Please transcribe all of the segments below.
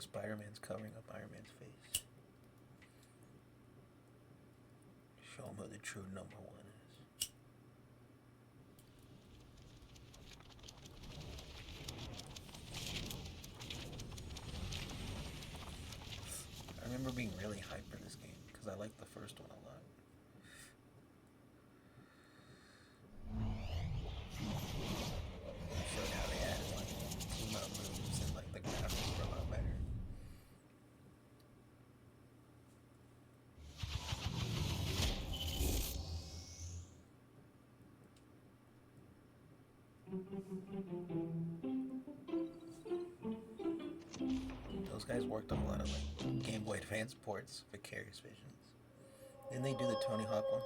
when Spider-Man's covering up Iron Man's face. Show him who the true number one is. I remember being really hyped for this game because I liked the first one a lot. It showed how they added like team up moves and like the graphics were a lot better. Those guys worked on a lot of like Game Boy Advance ports, Vicarious Visions. Didn't they do the Tony Hawk one?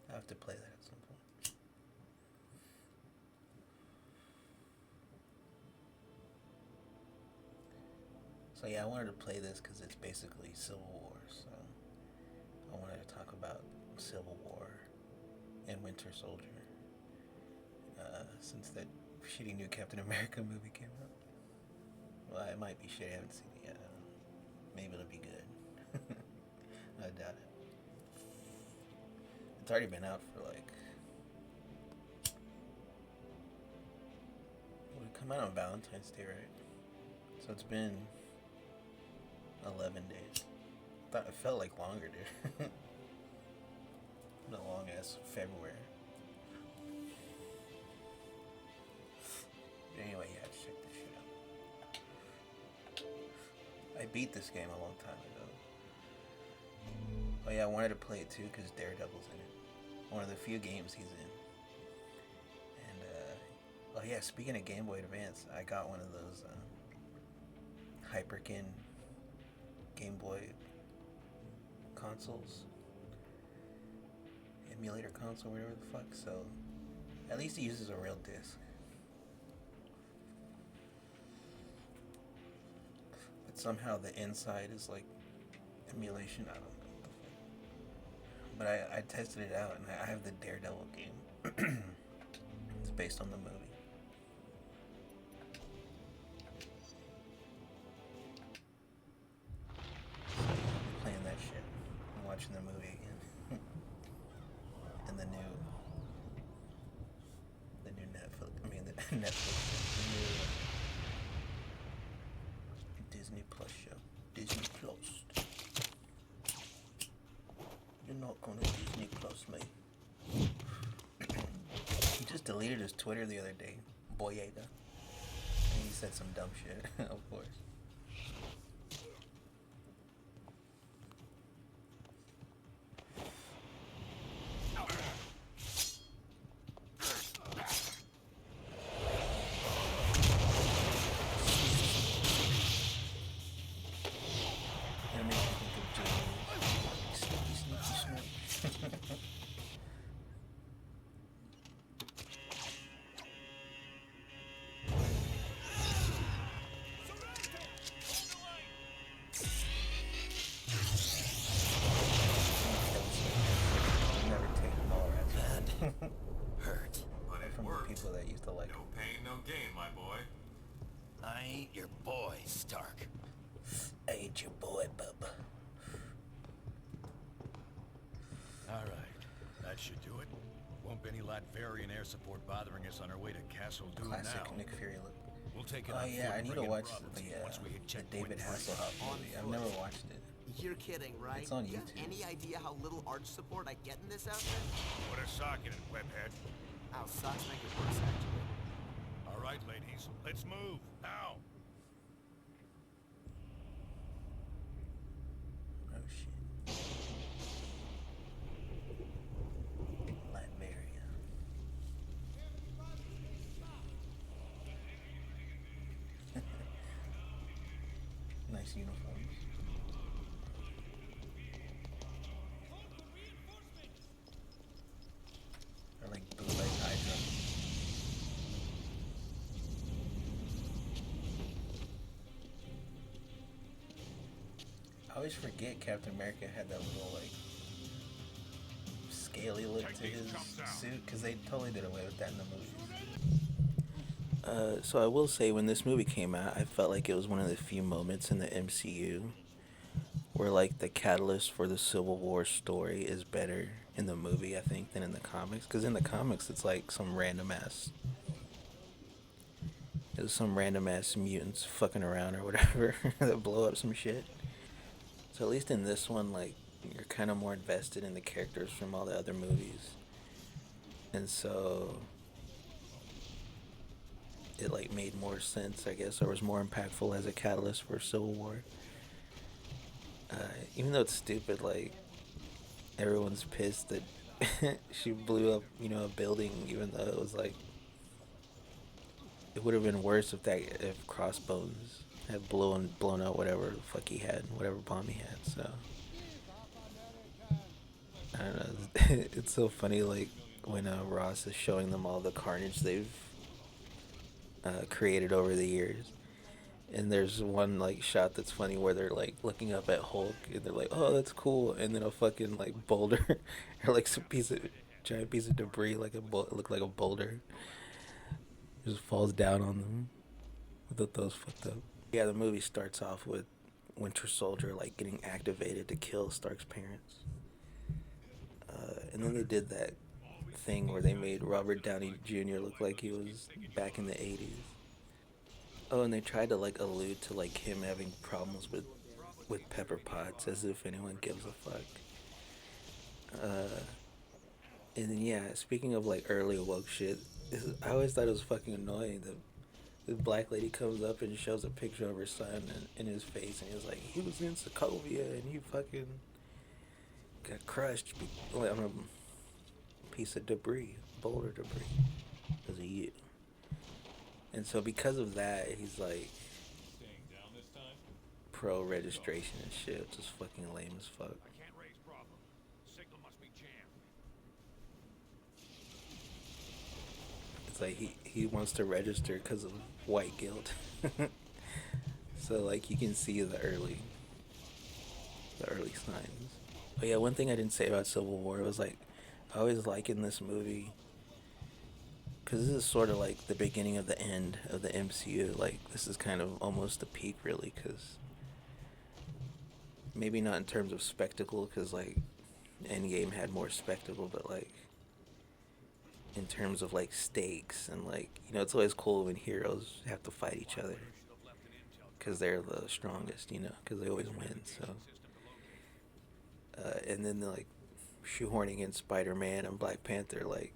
I have to play that at some point. So yeah, I wanted to play this because it's basically Civil War. So I wanted to talk about Civil War and Winter Soldier. Since that shitty new Captain America movie came out. Well, it might be shit. I haven't seen it yet. I don't know. Maybe it'll be good. I doubt it. It's already been out for like. It would come out on Valentine's Day, right? So it's been 11 days. It felt like longer, dude. Been a long ass February. Anyway, yeah, check this shit out. I beat this game a long time ago. Oh yeah, I wanted to play it too because Daredevil's in it. One of the few games he's in. And oh yeah, speaking of Game Boy Advance, I got one of those Hyperkin Game Boy consoles, emulator console, whatever the fuck. So at least it uses a real disc. But somehow the inside is like emulation. I don't know. But I tested it out and I have the Daredevil game. It's based on the movie. So yeah, I'm playing that shit. I'm watching the movie again. And the new Netflix. I mean the Netflix. The new Disney Plus show. Disney Plus. You're not gonna Disney Plus me. He just deleted his Twitter the other day, Boyega. And he said some dumb shit, of course. That makes me think of Jamie. Sneaky, sneaky, sneak. Never taken Mallrats. Hurt. But it From the worked. people that used to like No pain, no gain, my boy. I ain't your boy, Stark. I ain't your boy, bub. All right, that should do it. Won't be any Latverian air support bothering us on our way to Castle Doom Classic now. Nick Fury look. We'll take it Oh on yeah, foot I and need to bring in watch problems once we hit the checkpoint David three. Hasselhoff movie. I've never watched it. You're kidding, right? It's on You have YouTube. any idea how little arch support I get in this outfit? Put a socket in, webhead. Our socks make it worse, actually. All right, ladies, let's move now. Oh shit. Latveria. Nice uniforms. They're like bootleg Hydra. I always forget Captain America had that little like scaly look to his suit because they totally did away with that in the movies. So I will say, when this movie came out, I felt like it was one of the few moments in the MCU where like the catalyst for the Civil War story is better in the movie, I think, than in the comics. Because in the comics, it's some random ass mutants fucking around or whatever that blow up some shit. So at least in this one, like, you're kind of more invested in the characters from all the other movies, and so it like made more sense, I guess, or was more impactful as a catalyst for Civil War. Even though it's stupid, like everyone's pissed that she blew up, a building, even though it was like it would have been worse if Crossbones had blown out whatever the fuck he had, whatever bomb he had. So I don't know. It's so funny, like when Ross is showing them all the carnage they've created over the years. And there's one like shot that's funny where they're like looking up at Hulk and they're like, "Oh, that's cool," and then a fucking like boulder or like some giant piece of debris, like looked like a boulder, just falls down on them. I thought that was fucked up. Yeah, the movie starts off with Winter Soldier like getting activated to kill Stark's parents, and then they did that thing where they made Robert Downey Jr. look like he was back in the '80s. Oh, and they tried to like allude to like him having problems with Pepper Potts, as if anyone gives a fuck. And then yeah, speaking of like early woke shit, I always thought it was fucking annoying that this black lady comes up and shows a picture of her son in his face, and he was like, he was in Sokovia and he fucking got crushed on a piece of debris, boulder debris, because of you. And so because of that, he's like pro registration and shit, which is fucking lame as fuck. It's like he wants to register because of white guilt. So like you can see the early signs. But yeah, one thing I didn't say about Civil War was like I always like in this movie, because this is sort of like the beginning of the end of the MCU. Like, this is kind of almost the peak, really, because maybe not in terms of spectacle, because, like, Endgame had more spectacle, but, like, in terms of, like, stakes, and, like, it's always cool when heroes have to fight each other, because they're the strongest, because they always win, so. And then, like, shoehorning in Spider-Man and Black Panther, like,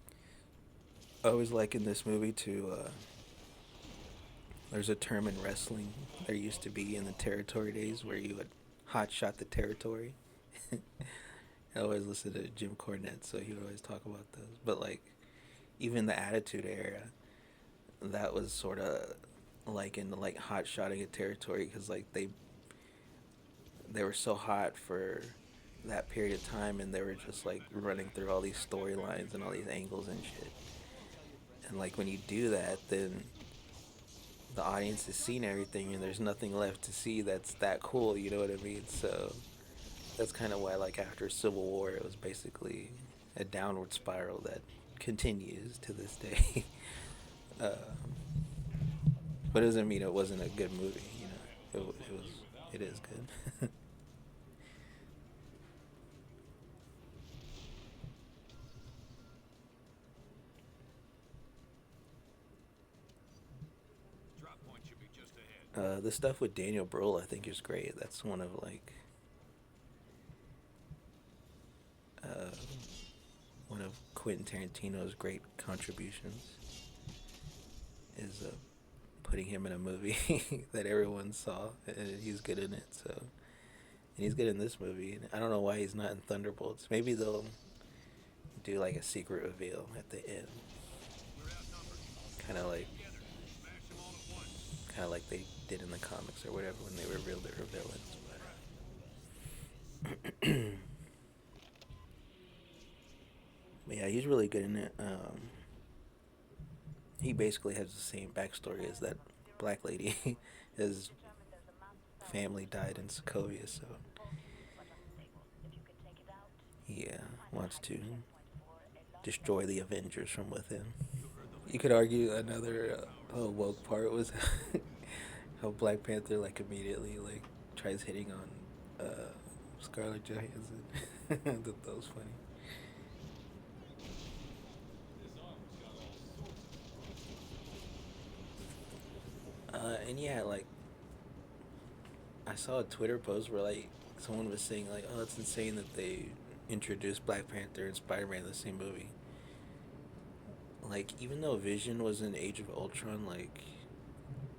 I always like in this movie there's a term in wrestling, there used to be in the territory days, where you would hot shot the territory. I always listen to Jim Cornette, so he would always talk about those. But like, even the Attitude Era, that was sort of like in the like hot shotting a territory, because like they were so hot for that period of time, and they were just like running through all these storylines and all these angles and shit. And like when you do that, then the audience has seen everything and there's nothing left to see that's that cool, you know what I mean? So that's kind of why like after Civil War it was basically a downward spiral that continues to this day. But it doesn't mean it wasn't a good movie, it is good. The stuff with Daniel Brühl, I think, is great. That's one of like one of Quentin Tarantino's great contributions is putting him in a movie that everyone saw, and he's good in it. So, and he's good in this movie. And I don't know why he's not in Thunderbolts. Maybe they'll do like a secret reveal at the end, kind of like they did in the comics or whatever when they revealed they were villains. But yeah, he's really good in it. He basically has the same backstory as that black lady. His family died in Sokovia, so he wants to destroy the Avengers from within. You could argue another oh woke part was how Black Panther like immediately like tries hitting on Scarlett Johansson. I thought that was funny. And yeah, like I saw a Twitter post where like someone was saying like, "Oh, it's insane that they introduced Black Panther and Spider Man in the same movie." Like, even though Vision was in Age of Ultron, like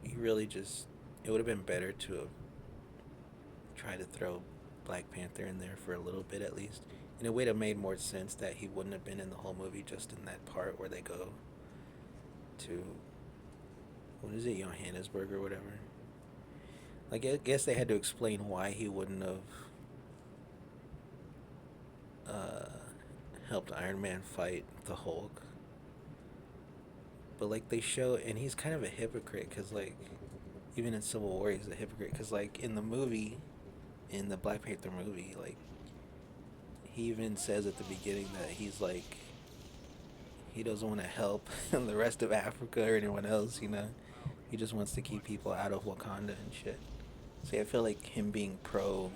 he really just it would have been better to have tried to throw Black Panther in there for a little bit at least. And it would have made more sense that he wouldn't have been in the whole movie, just in that part where they go to what is it, Johannesburg or whatever. Like, I guess they had to explain why he wouldn't have uh, helped Iron Man fight the Hulk. But like they show, and he's kind of a hypocrite because like even in Civil War he's a hypocrite because like in the movie, in the Black Panther movie, like he even says at the beginning that he's like he doesn't want to help the rest of Africa or anyone else, you know. He just wants to keep people out of Wakanda and shit. See, I feel like him being pro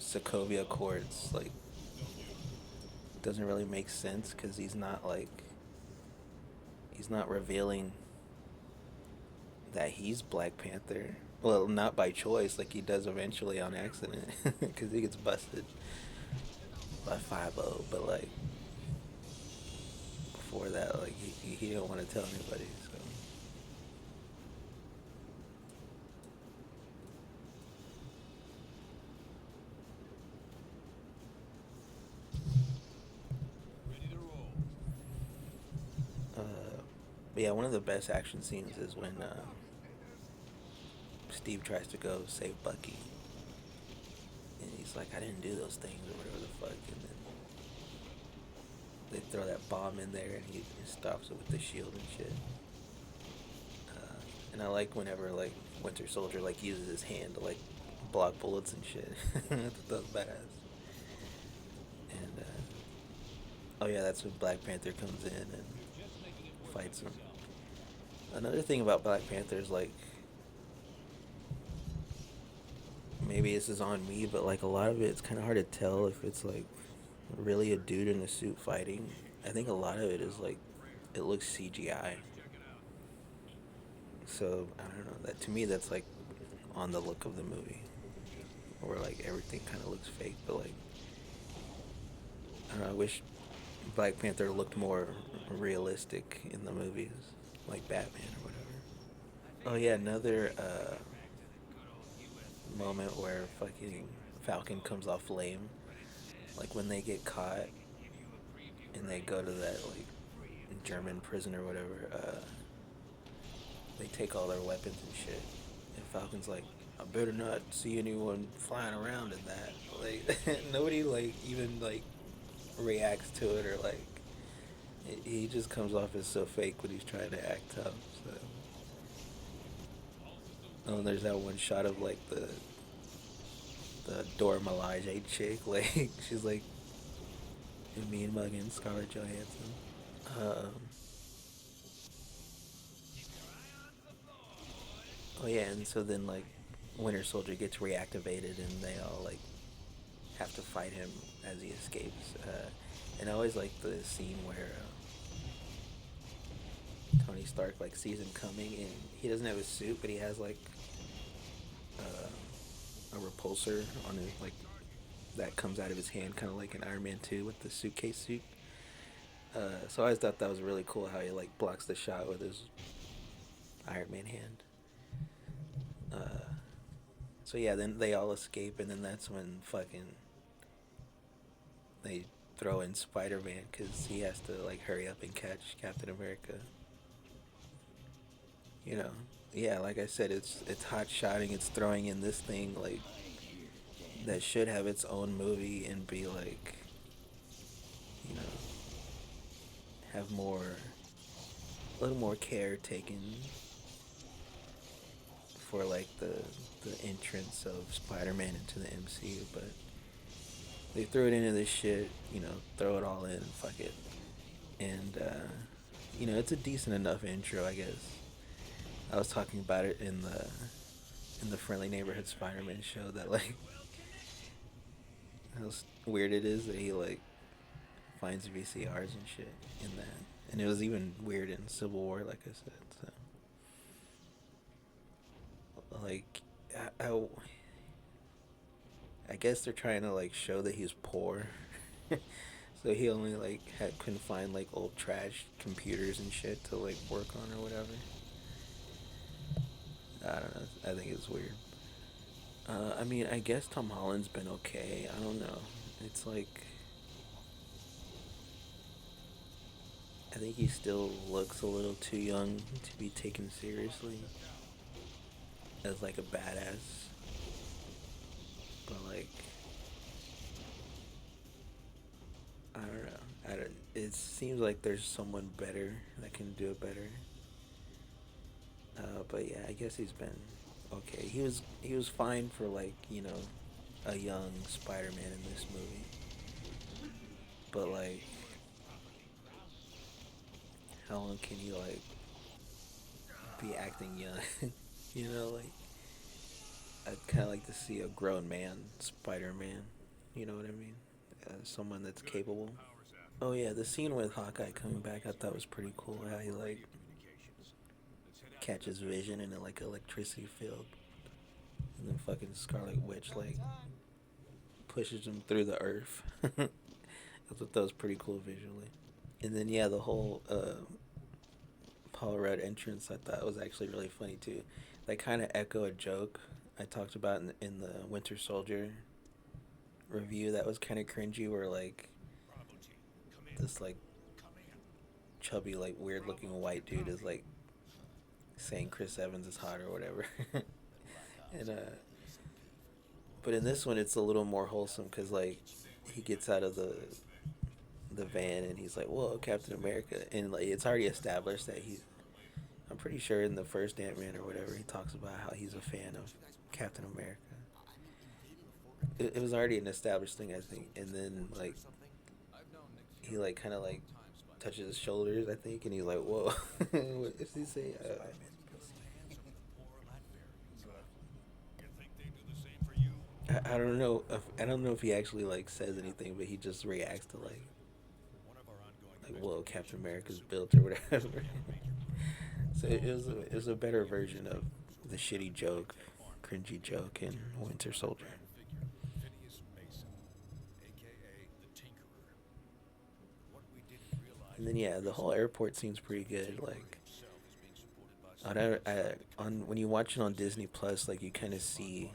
Sokovia Accords like doesn't really make sense because he's not revealing that he's Black Panther. Well, not by choice, like he does eventually on accident, because he gets busted by 5-0. But like before that, like he didn't want to tell anybody. So but yeah, one of the best action scenes is when Steve tries to go save Bucky, and he's like, "I didn't do those things," or whatever the fuck, and then they throw that bomb in there, and he stops it with the shield and shit. And I like whenever like Winter Soldier like uses his hand to like block bullets and shit. I thought that was badass. And oh yeah, that's when Black Panther comes in and fights him. Another thing about Black Panther is like maybe this is on me, but like a lot of it's kind of hard to tell if it's like really a dude in a suit fighting. I think a lot of it is like it looks CGI. So I don't know. That to me, that's like on the look of the movie, where like everything kind of looks fake. But like I don't know. I wish Black Panther looked more realistic in the movies, like Batman or whatever. Oh yeah, another moment where fucking Falcon comes off lame, like when they get caught and they go to that like German prison or whatever. They take all their weapons and shit, and Falcon's like, "I better not see anyone flying around in that." Like nobody like even like reacts to it or like he just comes off as so fake when he's trying to act tough. So. Oh, and there's that one shot of like the Dora Milaje chick, like she's like mean mugging Scarlett Johansson. Oh yeah, and so then like Winter Soldier gets reactivated, and they all like have to fight him as he escapes. And I always like the scene where Tony Stark like sees him coming, and he doesn't have his suit, but he has like a repulsor on his like that comes out of his hand, kind of like in Iron Man 2 with the suitcase suit. So I always thought that was really cool how he like blocks the shot with his Iron Man hand. So yeah, then they all escape, and then that's when fucking they throw in Spider-Man because he has to like hurry up and catch Captain America. You know, yeah, like I said, it's hot shotting, it's throwing in this thing like that should have its own movie and be like, you know, have a little more care taken for like the entrance of Spider-Man into the MCU, but they threw it into this shit, you know, throw it all in, fuck it. And you know, it's a decent enough intro, I guess. I was talking about it in the Friendly Neighborhood Spider-Man show that like how weird it is that he like finds VCRs and shit in that, and it was even weird in Civil War, like I said. So like, I guess they're trying to like show that he's poor, so he only like couldn't find like old trash computers and shit to like work on or whatever. I don't know. I think it's weird. I mean, I guess Tom Holland's been okay. I don't know. It's like I think he still looks a little too young to be taken seriously as like a badass. But like, I don't know. I don't. It seems like there's someone better that can do it better. But yeah, I guess he's been okay. He was fine for like a young Spider-Man in this movie. But like, how long can you like be acting young? Like I'd kind of like to see a grown man Spider-Man. You know what I mean? Someone that's capable. Oh yeah, the scene with Hawkeye coming back, I thought was pretty cool. How he like catches Vision in a like electricity field, and then fucking Scarlet Witch like pushes him through the earth. I thought that was pretty cool visually. And then yeah, the whole Paul Rudd entrance I thought was actually really funny too. They kind of echo a joke I talked about in the Winter Soldier review that was kind of cringy, where like this like chubby like weird looking white dude is like saying Chris Evans is hot or whatever. And but in this one it's a little more wholesome because like he gets out of the van and he's like, whoa, Captain America, and like it's already established that I'm pretty sure in the first Ant-Man or whatever he talks about how he's a fan of Captain America. It was already an established thing, I think. And then like he like kind of like touches his shoulders, I think, and he's like, whoa. What does he say? I don't know I don't know if he actually like says anything, but he just reacts to like whoa, Captain America's built or whatever. So it was a better version of the shitty joke, cringy joke in Winter Soldier. And then yeah, the whole airport seems pretty good. Like on when you watch it on Disney Plus, like you kind of see.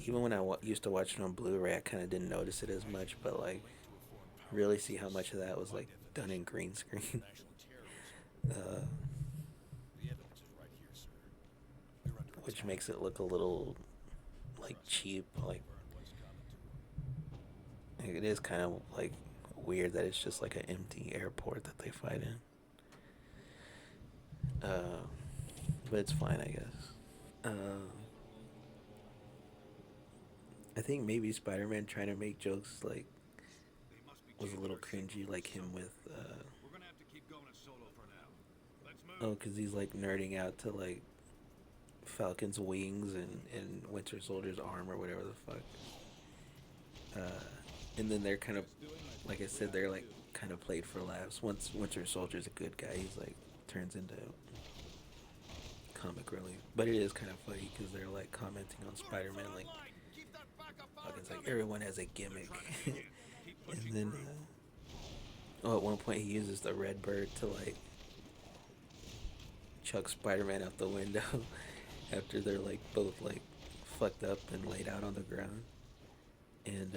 Even when I used to watch it on Blu-ray, I kind of didn't notice it as much, but like really see how much of that was like done in green screen. Which makes it look a little like cheap. Like it is kind of like weird that it's just like an empty airport that they fight in. But it's fine, I guess. I think maybe Spider-Man trying to make jokes like was a little cringy, like him with because he's like nerding out to like Falcon's wings and Winter Soldier's arm or whatever the fuck. And then they're kind of, like I said, they're like kind of played for laughs. Once Winter Soldier's a good guy, he's like turns into comic relief. But it is kind of funny because they're like commenting on Spider-Man, like Falcon's like everyone has a gimmick. And then at one point he uses the Red Bird to like chuck Spider-Man out the window after they're like both like fucked up and laid out on the ground. And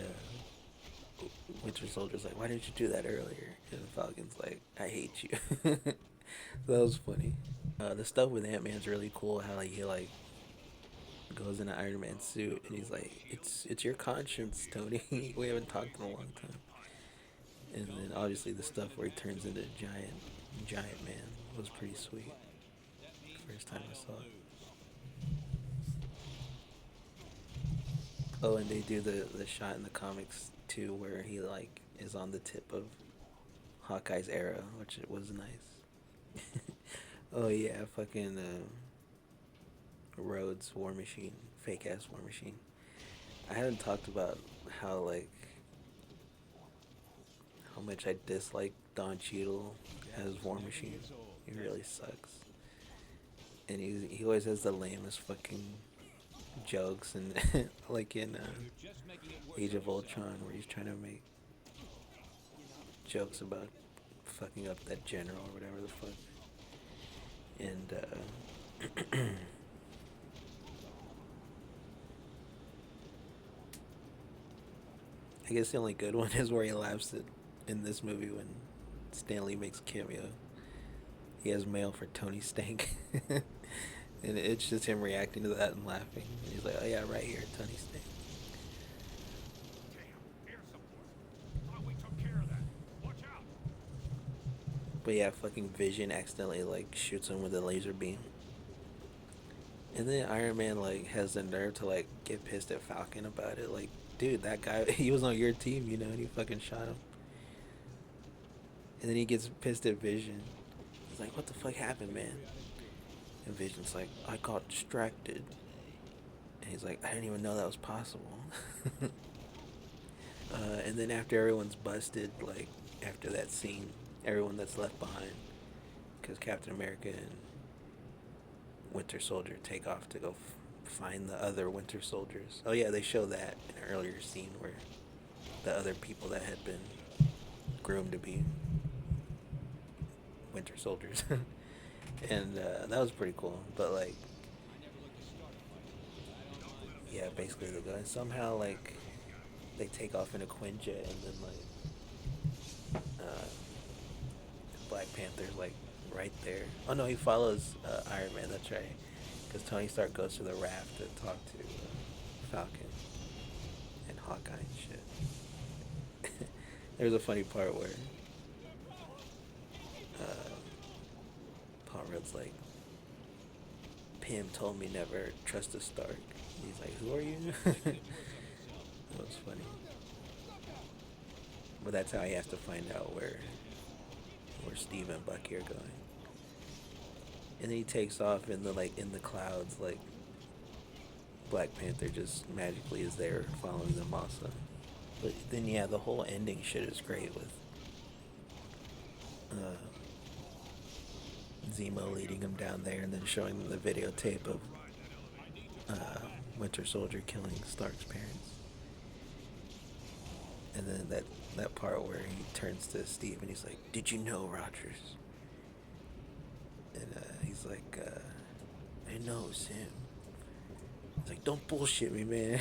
Winter Soldier's like, why didn't you do that earlier? And Falcon's like, I hate you. So that was funny. The stuff with Ant-Man's really cool. How like he like goes in an Iron Man suit and he's like, it's your conscience, Tony. We haven't talked in a long time. And then obviously the stuff where he turns into giant man was pretty sweet. First time I saw it. Oh, and they do the shot in the comics too where he like is on the tip of Hawkeye's arrow, which it was nice. Oh yeah, fucking Rhodes War Machine, fake ass War Machine. I haven't talked about how like how much I dislike Don Cheadle as War Machine. He really sucks, and he always has the lamest fucking jokes and like in Age of Ultron where he's trying to make jokes about fucking up that general or whatever the fuck, and I guess the only good one is where he laughs at in this movie when Stanley makes a cameo. He has mail for Tony Stank. And it's just him reacting to that and laughing. He's like, oh yeah, right here, Tony Stank. Damn, air support. Thought we took care of that. Watch out. But yeah, fucking Vision accidentally like shoots him with a laser beam. And then Iron Man like has the nerve to like get pissed at Falcon about it. Like, dude, that guy, he was on your team, you know, and he fucking shot him. And then he gets pissed at Vision. He's like, what the fuck happened, man? And Vision's like, I got distracted. And he's like, I didn't even know that was possible. And then after everyone's busted, like, after that scene, everyone that's left behind, because Captain America and Winter Soldier take off to go find the other Winter Soldiers. Oh yeah, they show that in an earlier scene where the other people that had been groomed to be Winter Soldiers. And that was pretty cool. But like, yeah, basically they go and somehow like they take off in a Quinjet, and then like Black Panther's like right there. Oh no, he follows Iron Man. That's right, because Tony Stark goes to the raft to talk to Falcon and Hawkeye and shit. There's a funny part where Paul Rudd's like, Pym told me never trust a Stark. And he's like, who are you? That was funny. But that's how he has to find out where Steve and Bucky are going. And then he takes off in the clouds, like Black Panther just magically is there following them also. But then yeah, the whole ending shit is great with Zemo leading him down there and then showing them the videotape of Winter Soldier killing Stark's parents. And then that part where he turns to Steve and he's like, did you know, Rogers? And he's like, I know, Sam. He's like, don't bullshit me, man.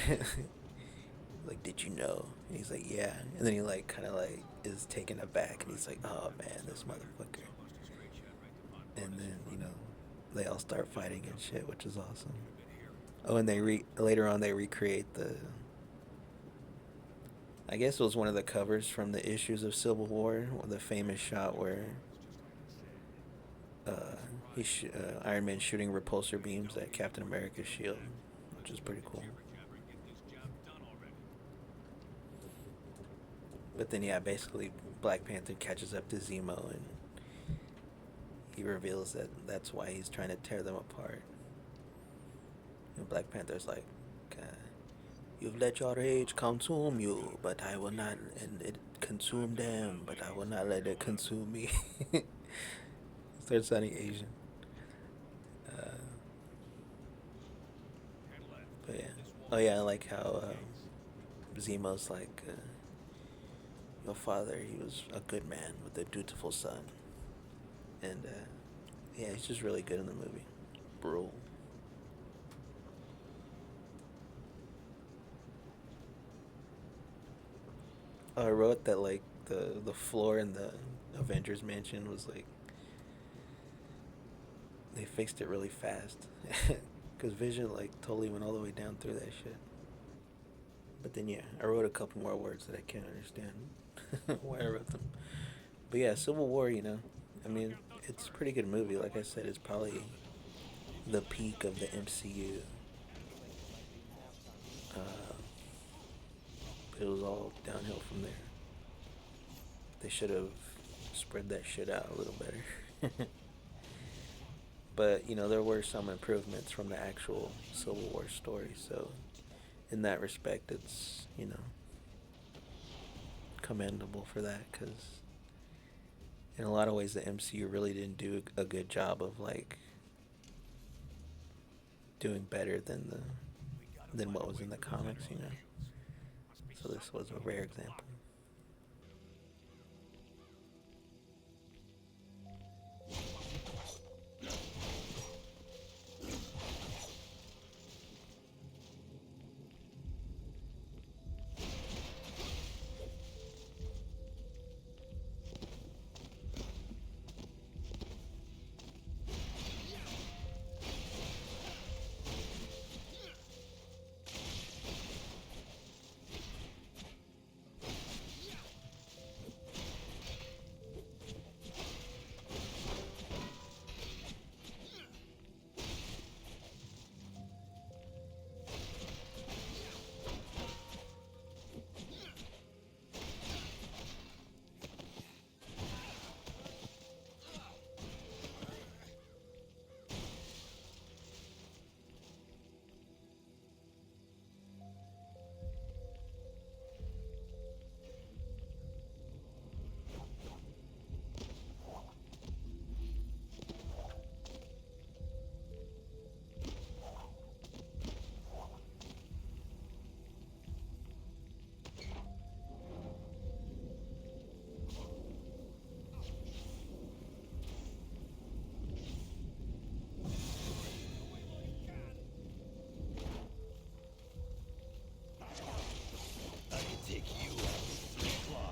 Like, did you know? And he's like, yeah. And then he like kind of like is taken aback and he's like, oh man, this motherfucker. And then, you know, they all start fighting and shit, which is awesome. Oh, and they later on they recreate I guess it was one of the covers from the issues of Civil War, the famous shot where Iron Man shooting repulsor beams at Captain America's shield, which is pretty cool. But then yeah, basically Black Panther catches up to Zemo and he reveals that that's why he's trying to tear them apart. And Black Panther's like, you've let your rage consume you, but I will not, and it consume them, but I will not let it consume me. Starts sounding Asian. But yeah. Oh yeah, I like how Zemo's like, your father, he was a good man with a dutiful son. And yeah, he's just really good in the movie. Bro. I wrote that like the floor in the Avengers mansion was like, they fixed it really fast. Because Vision like totally went all the way down through that shit. But then yeah, I wrote a couple more words that I can't understand why I wrote them. But yeah, Civil War, you know, I mean, it's a pretty good movie. Like I said, it's probably the peak of the MCU. It was all downhill from there. They should have spread that shit out a little better. But you know, there were some improvements from the actual Civil War story. So, in that respect, it's, you know, commendable for that, because in a lot of ways the MCU really didn't do a good job of like doing better than what was in the comics, you know. So this was a rare example.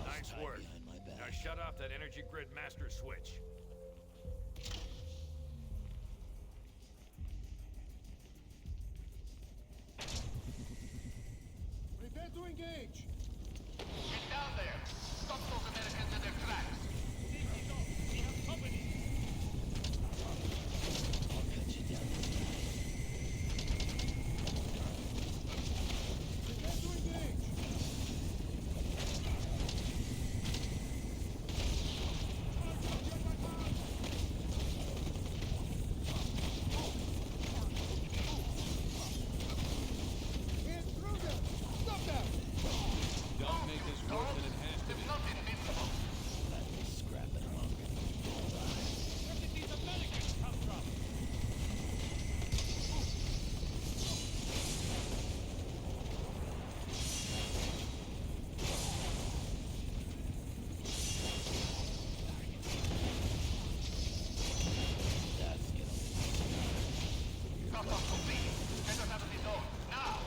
Nice work. Now shut off that energy grid master switch. Prepare to engage! Get down there! Stop those Americans in their tracks! We have company! Prepare to engage! Intruder! Stop them! Don't make this worse than it has to be. Not invincible! Where did these Americans come from? Stop us complete! Get us out of the zone! Now!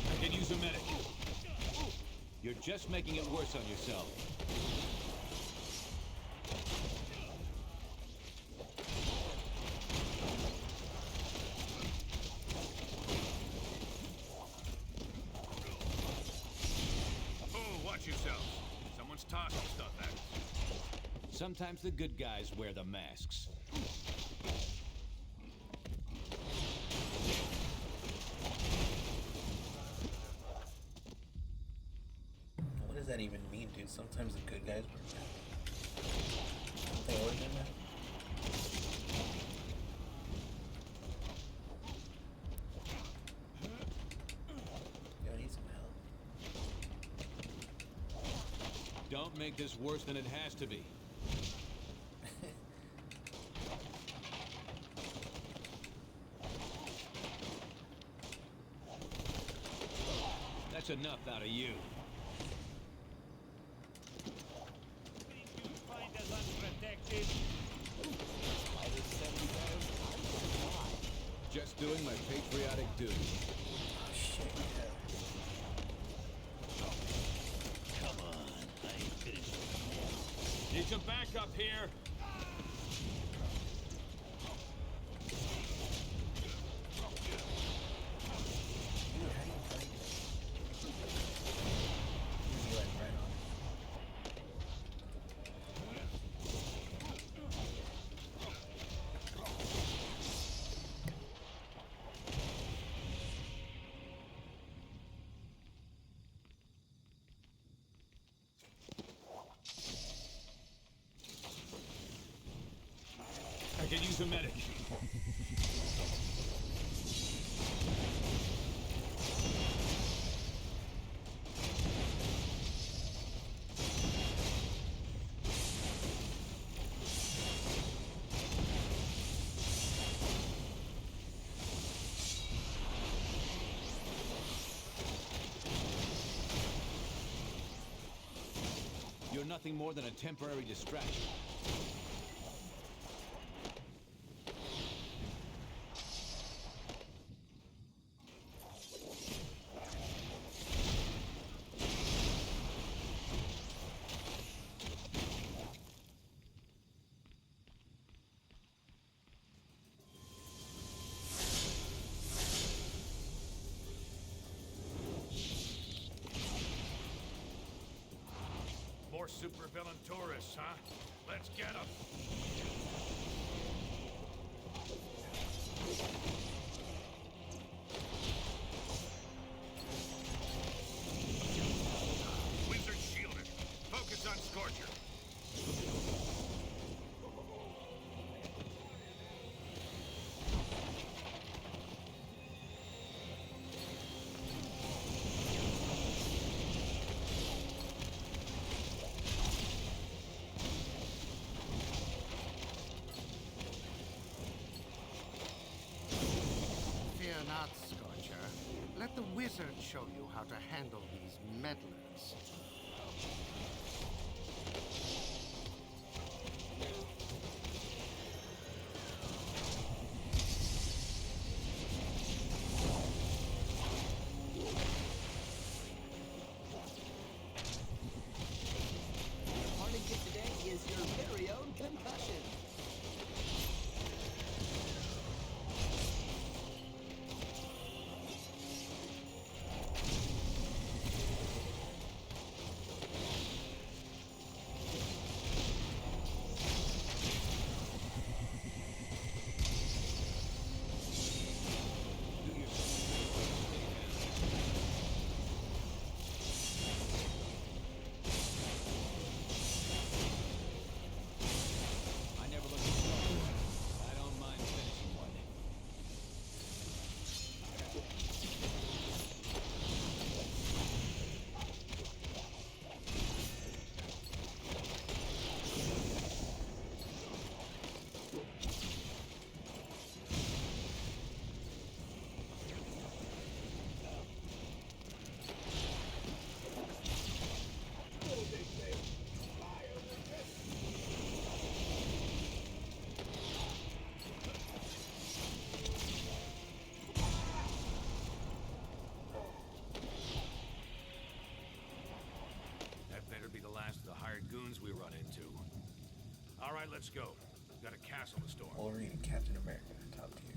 I can use a medic. You're just making it worse on yourself. Oh, watch yourself. Someone's tossing stuff at us. Sometimes the good guys wear the masks. What does that even mean, dude? Sometimes the good guys were bad. They always been bad? Yo, I need some help. Don't make this worse than it has to be. That's enough out of you. Find us unprotected. Just doing my patriotic duty. Oh, shit, yeah. Need some backup here. Dude, how do you fight Use a medic. You're nothing more than a temporary distraction. More supervillain tourists, huh? Let's get them. Wizard shielded. Focus on Scorcher. Fear not, Scorcher. Let the wizard show you how to handle these meddlers. Party kit today is your very own concussion. I never look at trouble. I don't mind finishing one. That better be the last of the hired goons we run into. All right, let's go. We've got a castle to storm. Wolverine and Captain America, top tier.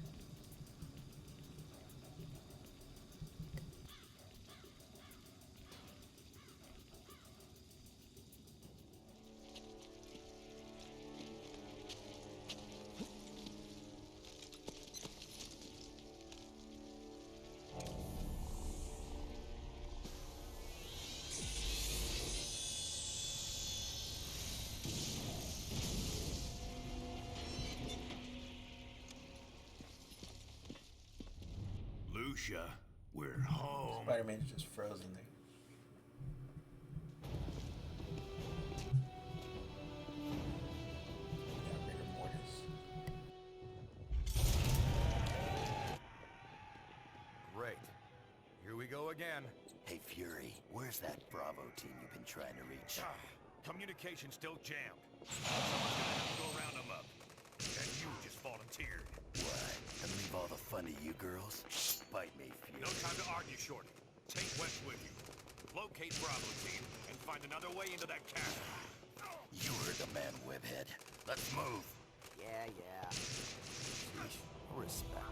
Lucia, we're home. Spider-Man's just frozen there. Got rigor mortis. Great. Here we go again. Hey, Fury, where's that Bravo team you've been trying to reach? Communication's still jammed. Someone's gonna have to go round them up. And you just volunteered. What? And leave all the fun to you girls? Bite me, Fury. No time to argue, Shorty. Take West with you. Locate Bravo team and find another way into that castle. You heard the man, Webhead. Let's move. Yeah, yeah. Sheesh. Respect.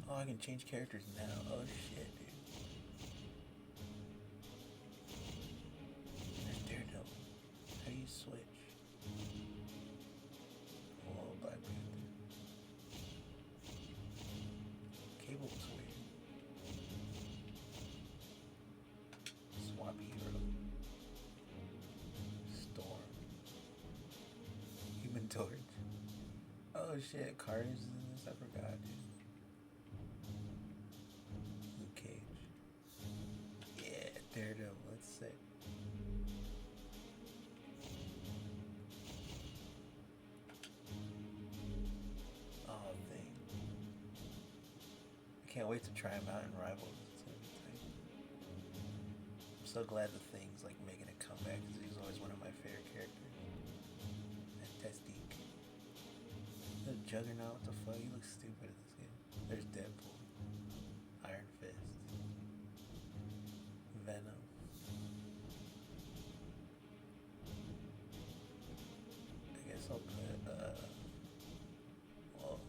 Oh, I can change characters now. Oh shit, dude. There's Daredevil. How do you switch? Oh, Black Panther. Oh shit, Carnage is in this? I forgot, dude. Luke Cage. Yeah, Daredevil, let's say. Oh, thing. I can't wait to try him out in Rivals. It's gonna be tight. I'm so glad the Thing's like making a comeback because he's always one of my favorite characters. Fantastic. The Juggernaut, what the fuck? He looks stupid in this game. There's Deadpool. Iron Fist. Venom. I guess I'll put, whoa.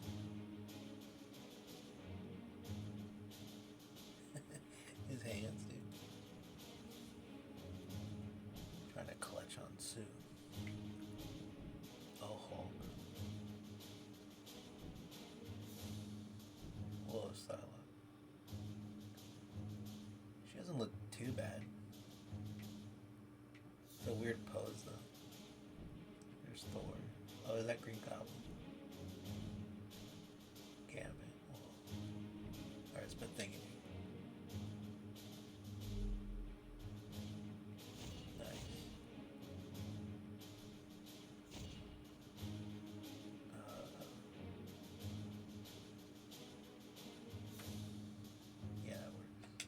His hands, dude. Trying to clutch on Sue. Oh, Hulk. Whoa, Psylocke. She doesn't look too bad. It's a weird pose, though. There's Thor. Oh, is that Green Goblin? Gambit. Whoa. Alright, it's been thinking. Nice. Yeah, that works.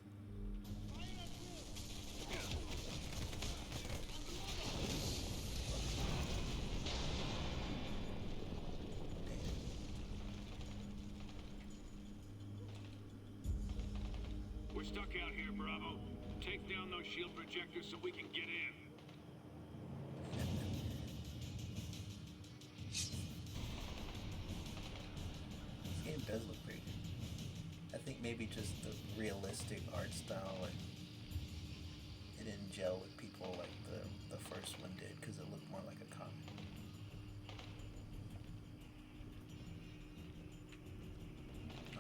We're stuck out here, Bravo. Take down those shield projectors so we can get in. This game does look pretty good. I think maybe just the realistic art style, like, it didn't gel with people like the first one did because it looked more like a comic.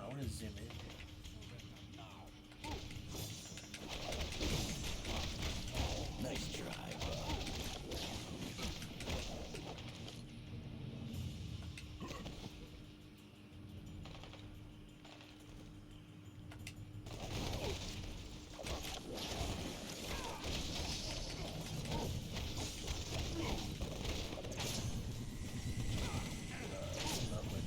I want to zoom in. Nice try, bud. Not with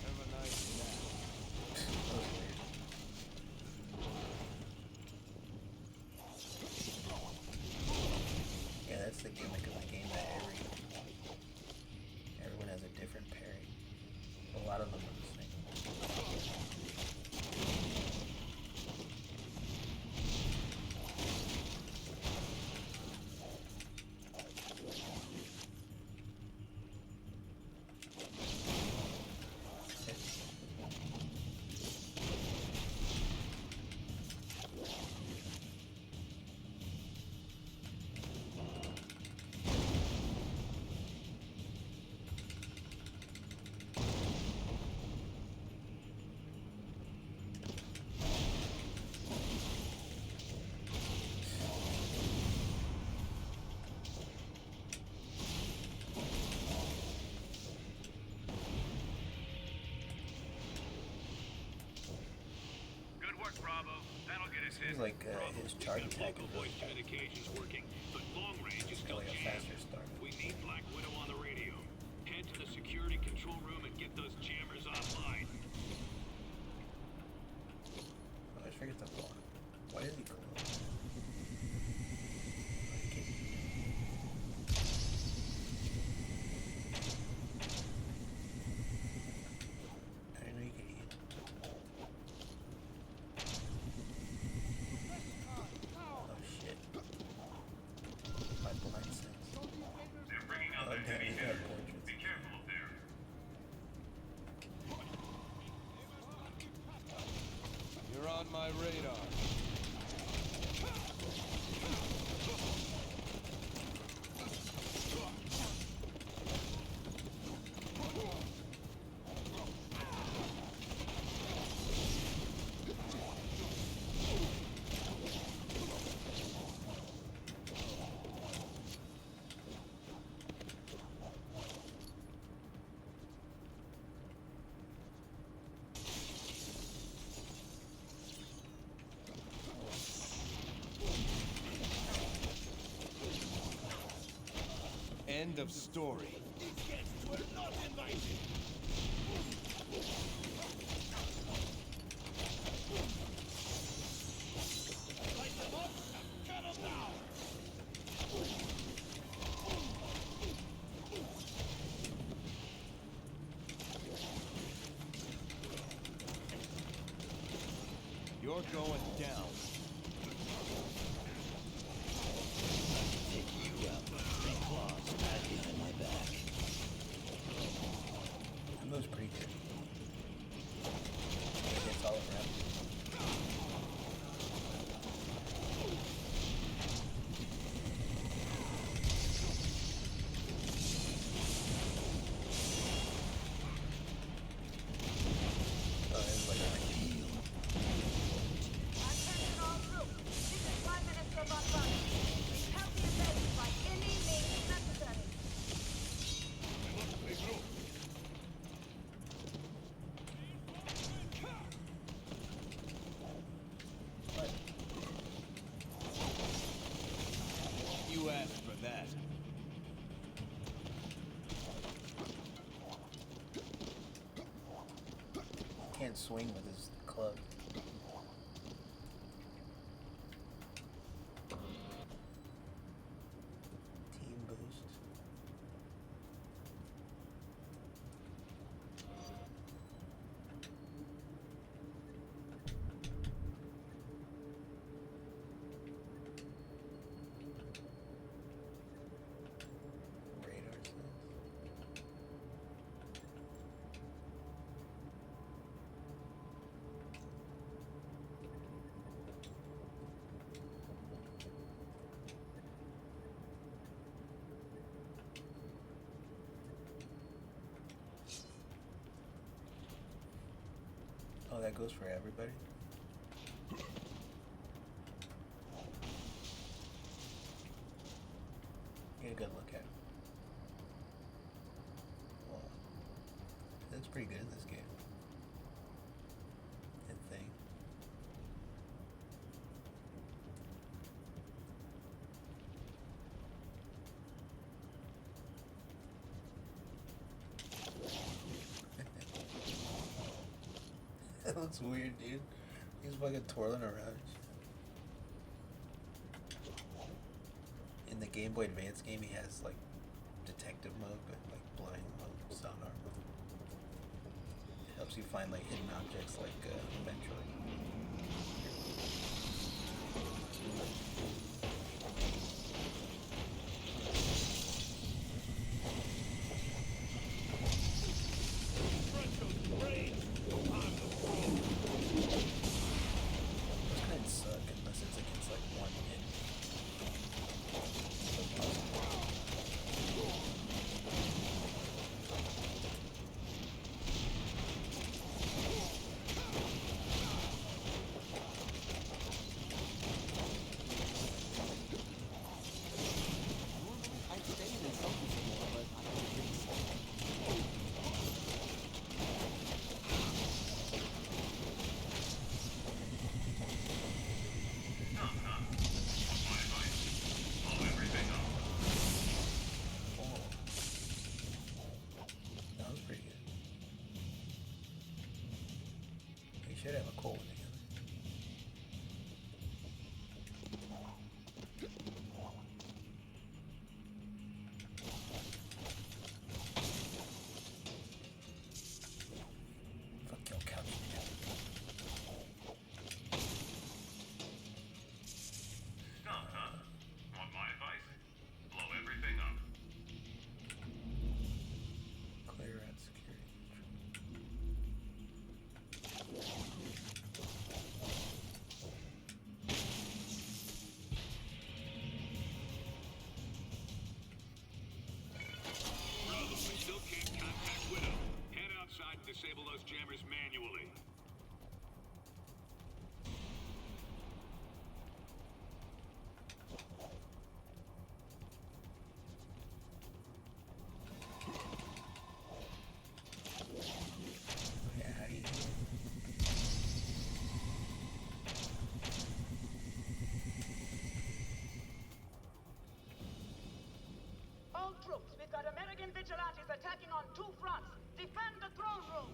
Have a nice nap. that was weird. Yeah, that's the gimmick of the game, that everyone has a different parry. A lot of them are the same. Good work, Bravo. That'll get us Seems in. like Bravo, his we've charge got attack local is voice really fast. communications working, but long range is still Like a jammed. faster start. We need Black Widow on the radio. Head to the security control room and get those jammers online. Oh, I forget the block. Why is he glowing? Oh, he can't. I didn't know you could eat. Oh shit. My blind sense. They're bringing out Oh, damn, he's got portraits. Be careful up there. You're on my radar. End of story. These guests were not invited. Light them up and cut them down. You're going down. Take you out with three claws tied behind my back. That move's pretty good. It gets all around. Oh, everybody like it. Attention all troops. This is Prime Minister Von Braun. Help the invasion by any means necessary. You asked for that. Can't swing with his club. Team boost. Radar sense. Oh, that goes for everybody? Get a good look at it. Wow. That's pretty good in this game. Good thing. That looks weird, dude. He's fucking twirling around. In the Game Boy Advance game, he has like detective mode, but like blind mode, sonar mode. It helps you find like hidden objects like Metroid. Those kind suck unless it's against like one hit. Normally, I'd stay and insult you some more, but I don't think so. That was pretty good. They should have a cool one together. Fuck your couch. Stuck, huh? Want my advice? Blow everything up. Clear out security. Bravo, we still can't contact Widow. Head outside and disable those jammers manually. Yeah, how do you... All troops, vigilantes attacking on 2 fronts. Defend the throne room.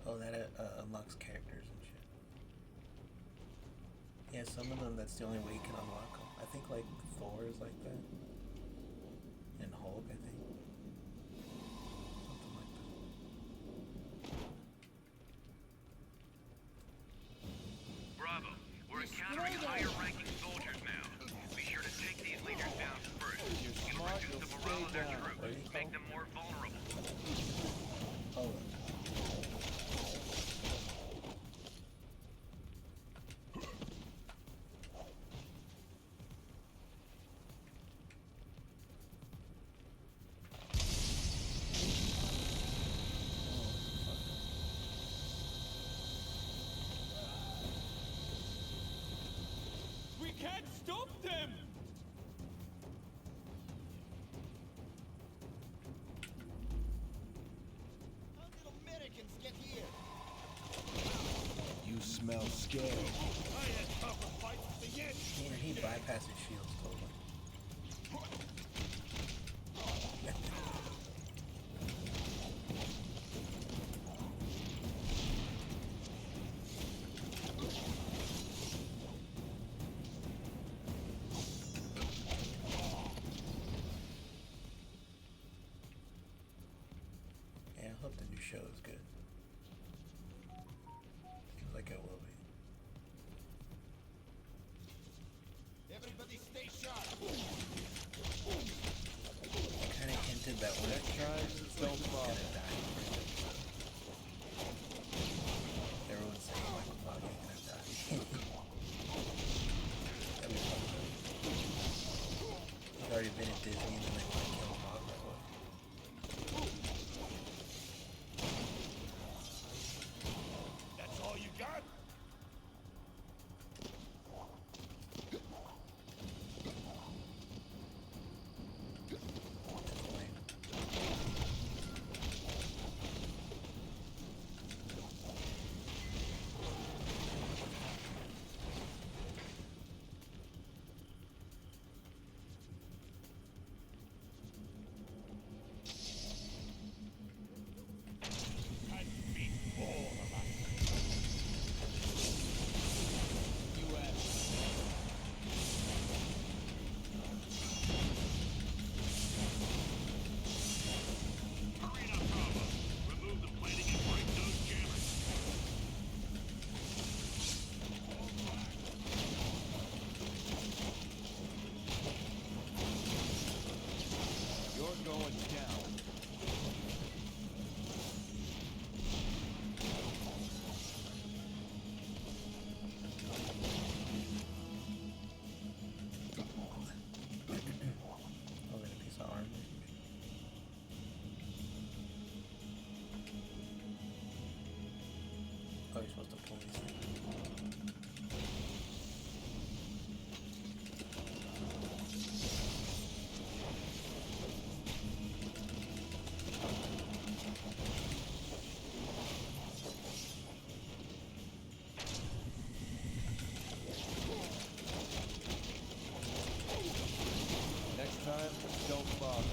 Oh, that unlocks characters and shit. Yeah, some of them, that's the only way you can unlock them. I think, like, Thor is like that. And Hulk, I think. Something like that. Bravo. We're encountering higher-ranking soldiers now. Be sure to take these leaders down first. You'll reduce the morale of their troops, make them more vulnerable. Oh. We can't stop them! How did Americans get here? You smell scared. I had tougher fights for the end. Yeah, he bypasses shields totally. Yeah, I hope the new show is good. Seems like it will be. Everybody stay sharp. Kind of hinted that one Next time, don't bother. gonna die. Everyone's saying Michael Foggy gonna die. That'd be fun though. He's already been at Disney and then they want to kill him off that way. That's all you got? That's lame. Can't beat all of us. Hurry up, Bravo. Remove the plating and break those jammers. You're going down. Oh, got a piece of armor. Oh, you're supposed to pull these things. Next time, don't bother.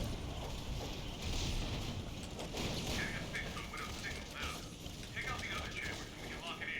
Take out the other jammers and we can lock it in.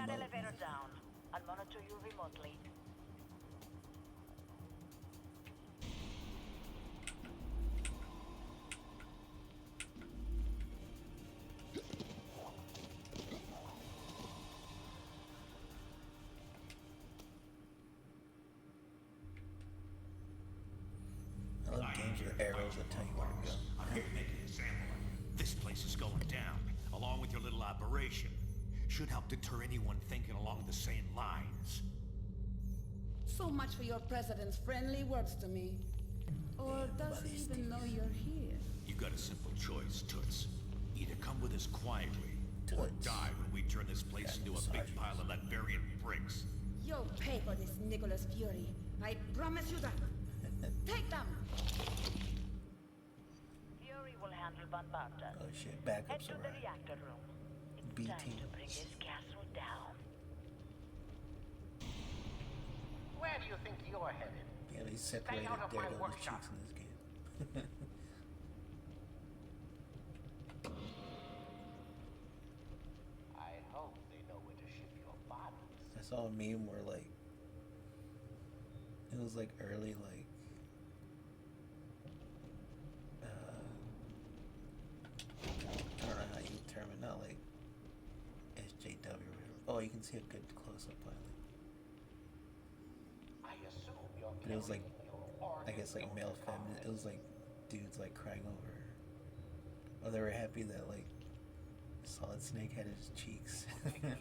that mode. elevator down. I'll monitor you remotely. I love games with arrows that tell you where to go. I'm here to make an example. This place is going down, along with your little operation. Should help deter anyone thinking along the same lines. So much for your president's friendly words to me. Or does he even know you're here? You got a simple choice, Toots. Either come with us quietly, or Toots. die when we turn this place into a big pile of Latverian bricks. You'll pay for this, Nicholas Fury. I promise you that. Take them! Fury will handle Van Barton. Oh shit, Head backups to the alright. reactor room. It's B time to teams. bring this castle down. Where do you think you're headed? Yeah, they separated out of my Daredevil's workshop. cheeks in this game. I hope they know where to ship your bodies. I saw a meme where like it was like early like I don't know how you term it, not like SJW or whatever. Oh, you can see a good close up finally. I assume you're But it was like carrying your I guess like male feminine. It was like dudes like crying over. Oh, they were happy that like Solid Snake had his cheeks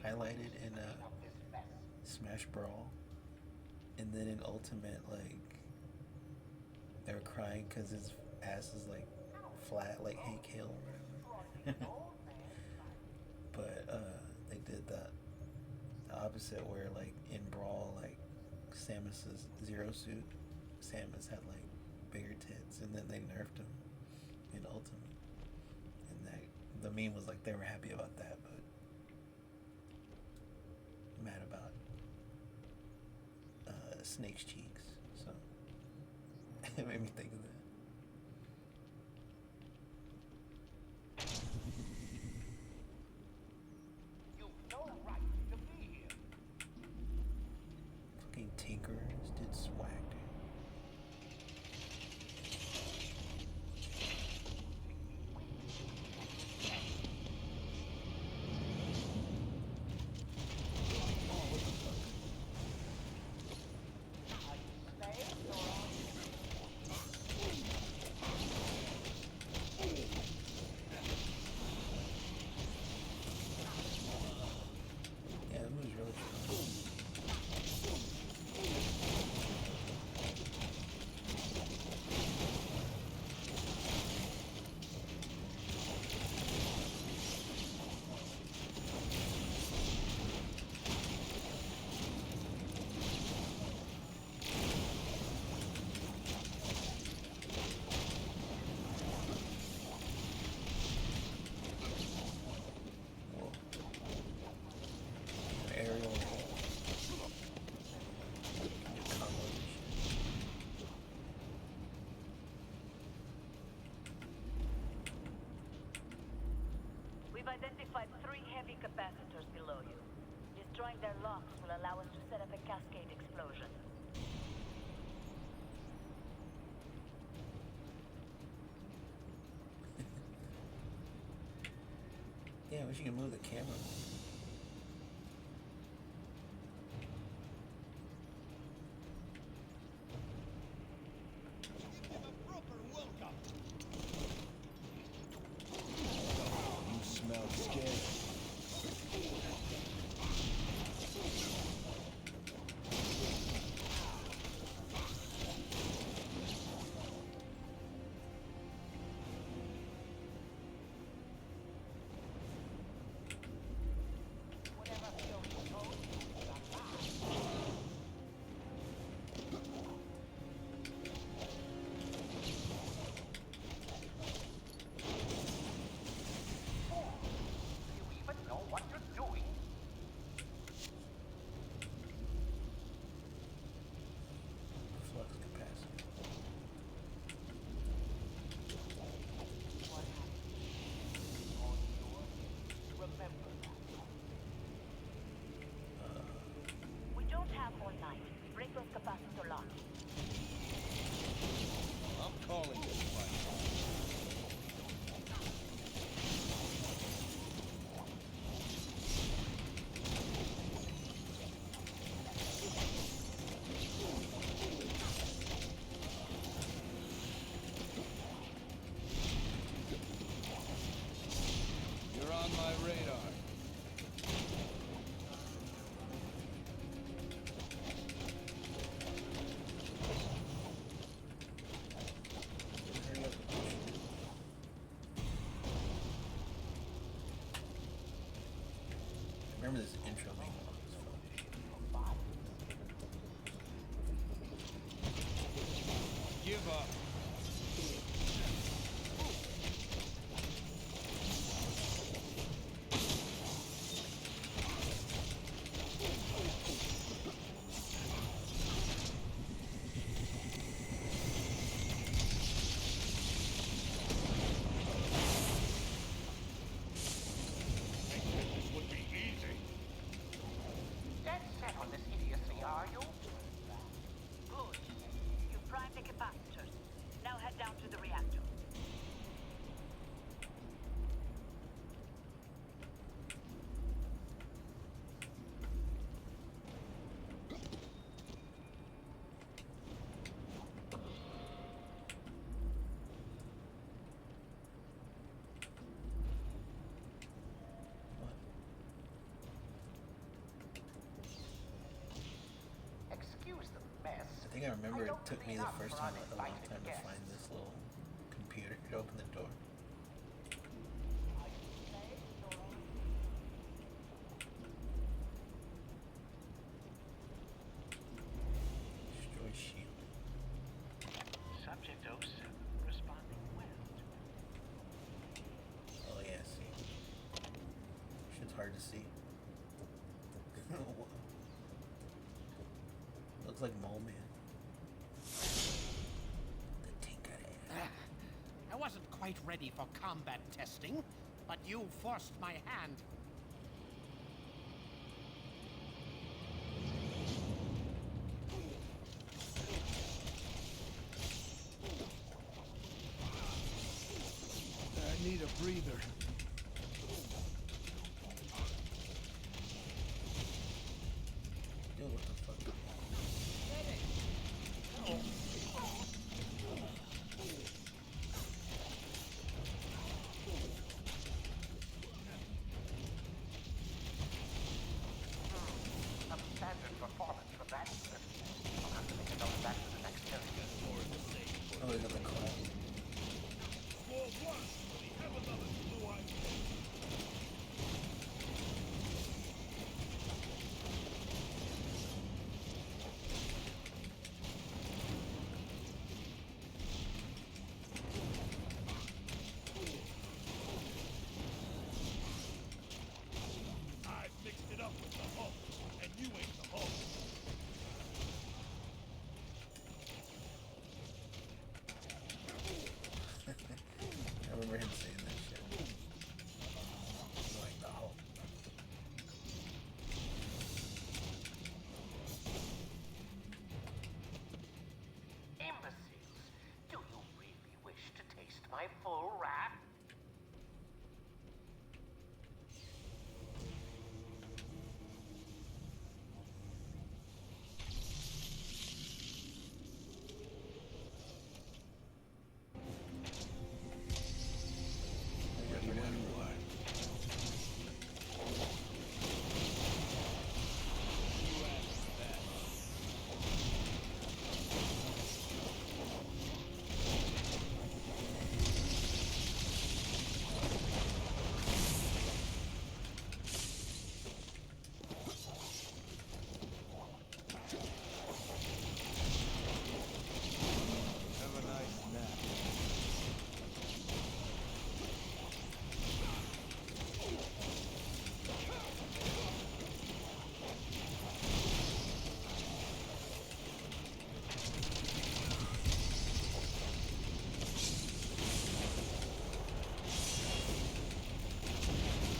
highlighted in Smash Brawl, and then in Ultimate like they were crying because his ass is like flat, like Hey Kale or whatever. But they did the opposite where like in Brawl like Samus's Zero Suit, Samus had like bigger tits, and then they nerfed him in Ultimate. And that the meme was like they were happy about that, but mad about Snake's cheeks. So it made me think of that. You've no right to be here. Fucking Tinkerers did swag, dude. Yeah, that movie's really strong. Whoa. Aerial combo and shit. We've identified 3 heavy capacitors below you. Destroying their locks will allow us to set up a cascade explosion. Yeah, I wish you could move the camera. You smell scared. those capacitor locks. I'm calling this fight. You're on my radar. Remember this intro being long as fuck. Give up. This would be easy. Dead set on this idiocy, are you? Good. You primed the capacitors. Now head down to the reactor. Excuse the mess. I think I remember it don't took me clean the up first for time a long uninvited time to guests. find this little computer to open the door. Destroy shield. Subject 07 responding west. Oh yeah, see. Shit's hard to see. Looks like Mole Man. The Tinker. I wasn't quite ready for combat testing, but you forced my hand. I need a breather. Dude, what the fuck? A standard performance for that. I'll have to make a note of that for the next area. Oh, they got the cloud. More one. We have another blue eye. I mixed it up with the Hulk, and you ain't the Hulk. I remember him saying that shit. Like the Hulk. Imbeciles! Do you really wish to taste my full wrath? Ready when you are. Have a nice nap.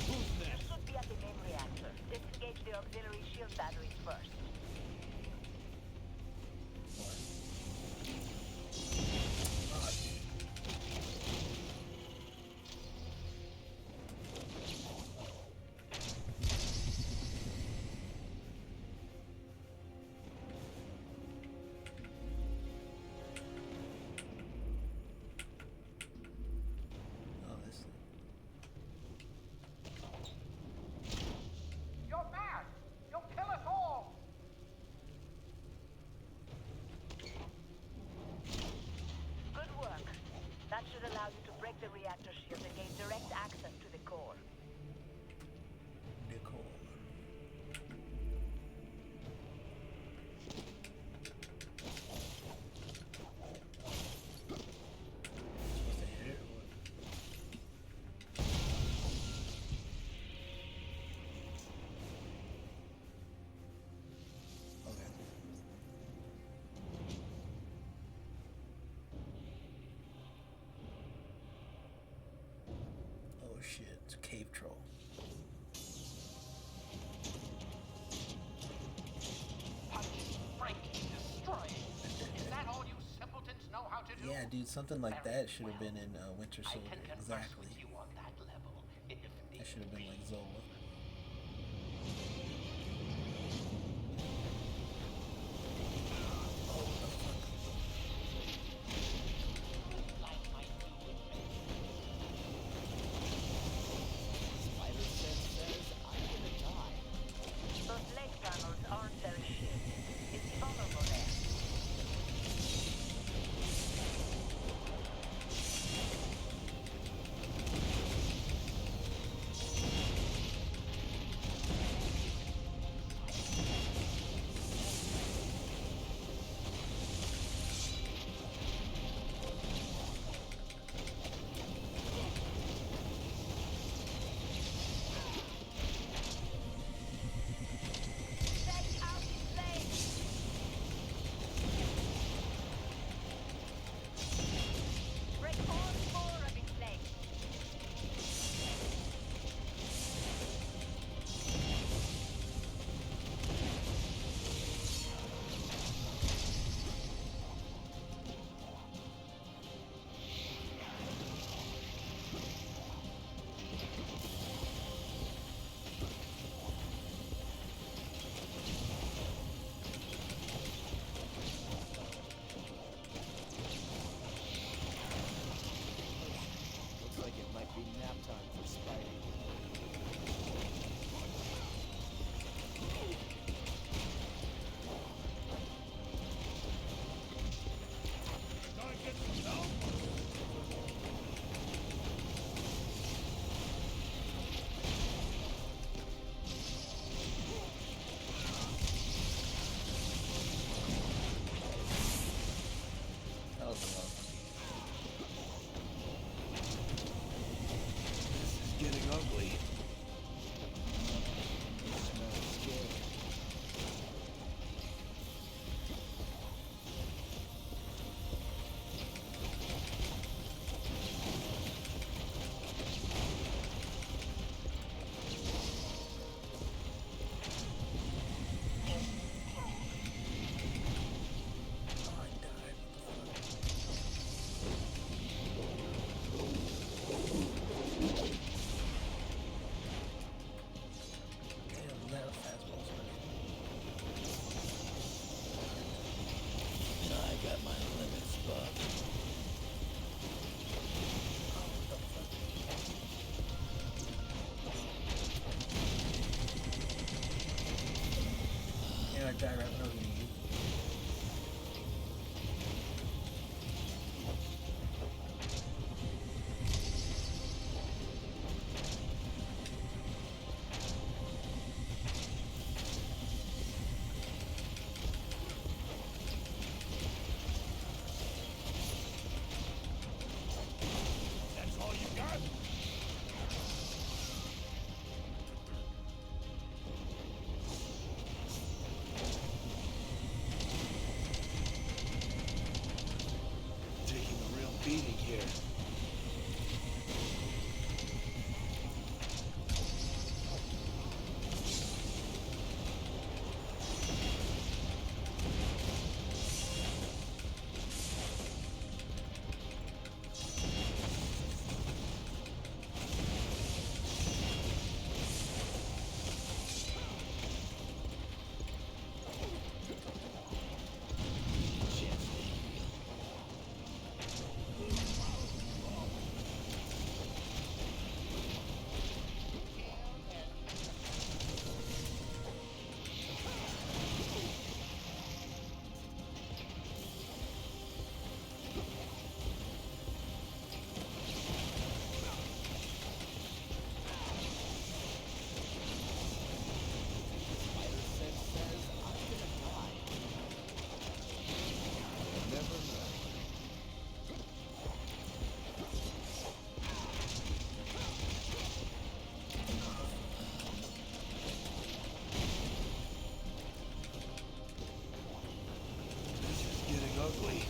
You should be at the main reactor. Disengage the auxiliary shield batteries first. dude, something like that should have been in Winter Soldier. Exactly. That should have been like Zola. Die right when I was gonna use it. That's all you got? Beating here. ugly.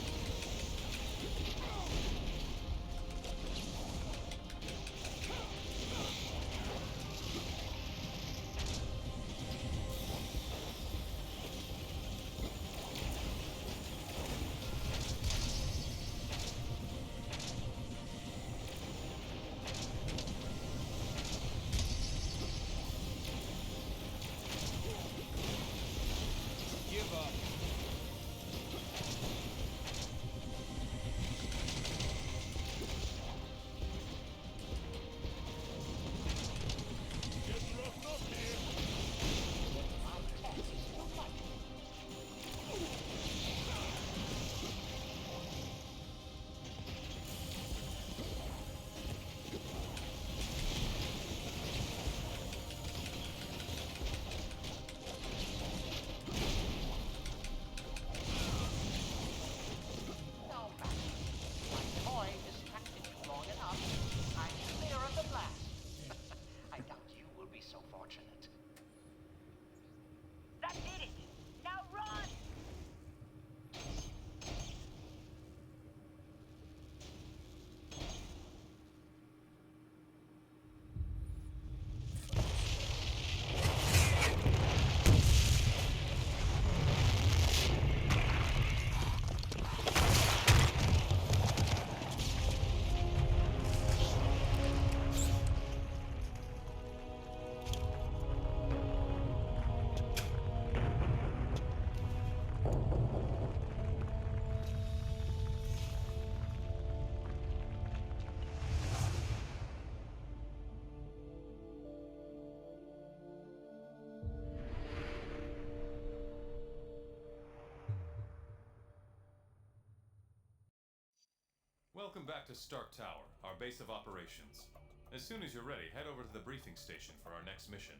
Welcome back to Stark Tower, our base of operations. As soon as you're ready, head over to the briefing station for our next mission.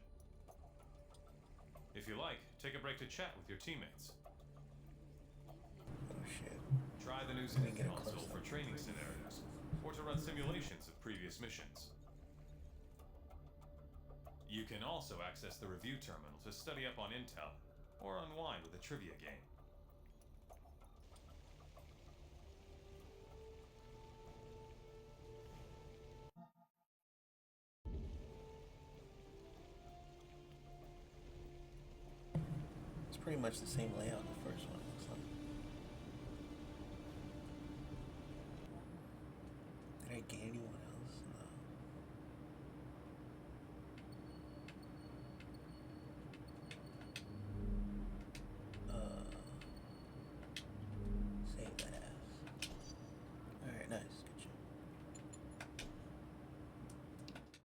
If you like, take a break to chat with your teammates. Oh shit. Try the new Let me Zenith get a console close-up. for training scenarios, or to run simulations of previous missions. You can also access the review terminal to study up on intel, or unwind with a trivia game. It's pretty much the same layout the first one. So.